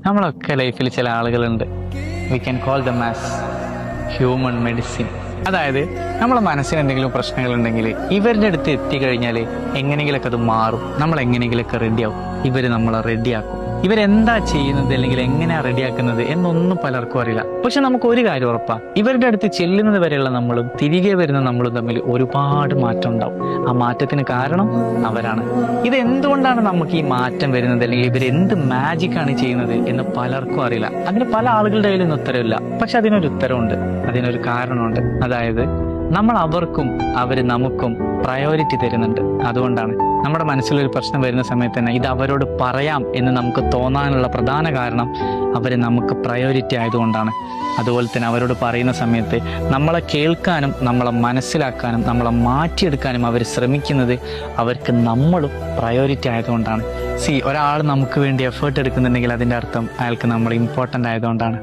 നമ്മളൊക്കെ ലൈഫിൽ ചില ആളുകളുണ്ട്, we can call them as human medicine. അതായത് നമ്മളെ മനസ്സിന് എന്തെങ്കിലും പ്രശ്നങ്ങളുണ്ടെങ്കിൽ ഇവരുടെ അടുത്ത് എത്തിക്കഴിഞ്ഞാൽ എങ്ങനെയെങ്കിലൊക്കെ അത് മാറും, നമ്മൾ എങ്ങനെയെങ്കിലൊക്കെ റെഡിയാവും. ഇവർ നമ്മളെ റെഡിയാക്കും. ഇവരെന്താ ചെയ്യുന്നത് അല്ലെങ്കിൽ എങ്ങനെയാ റെഡിയാക്കുന്നത് എന്നൊന്നും പലർക്കും അറിയില്ല. പക്ഷെ നമുക്ക് ഒരു കാര്യം ഉറപ്പാ, ഇവരുടെ അടുത്ത് ചെല്ലുന്നത് വരെയുള്ള നമ്മളും തിരികെ വരുന്ന നമ്മളും തമ്മിൽ ഒരുപാട് മാറ്റം ഉണ്ടാവും. ആ മാറ്റത്തിന് കാരണം അവരാണ്. ഇത് എന്തുകൊണ്ടാണ് നമുക്ക് ഈ മാറ്റം വരുന്നത് അല്ലെങ്കിൽ ഇവരെന്ത് മാജിക്കാണ് ചെയ്യുന്നത് എന്ന് പലർക്കും അറിയില്ല. അതിന് പല ആളുകളുടെ കയ്യിലൊന്നും ഉത്തരവില്ല. പക്ഷെ അതിനൊരു ഉത്തരവുണ്ട്, അതിനൊരു കാരണമുണ്ട്. അതായത് നമ്മൾ അവർക്കും അവർ നമുക്കും പ്രയോറിറ്റി തരുന്നുണ്ട്. അതുകൊണ്ടാണ് നമ്മുടെ മനസ്സിലൊരു പ്രശ്നം വരുന്ന സമയത്ത് തന്നെ ഇത് അവരോട് പറയാം എന്ന് നമുക്ക് തോന്നാനുള്ള പ്രധാന കാരണം അവർ നമുക്ക് പ്രയോറിറ്റി ആയതുകൊണ്ടാണ്. അതുപോലെ തന്നെ അവരോട് പറയുന്ന സമയത്ത് നമ്മളെ കേൾക്കാനും നമ്മളെ മനസ്സിലാക്കാനും നമ്മളെ മാറ്റിയെടുക്കാനും അവർ ശ്രമിക്കുന്നത് അവർക്ക് നമ്മളും പ്രയോറിറ്റി ആയതുകൊണ്ടാണ്. ഒരാൾ നമുക്ക് വേണ്ടി എഫേർട്ട് എടുക്കുന്നുണ്ടെങ്കിൽ അതിൻ്റെ അർത്ഥം അയാൾക്ക് നമ്മൾ ഇമ്പോർട്ടൻ്റ് ആയതുകൊണ്ടാണ്.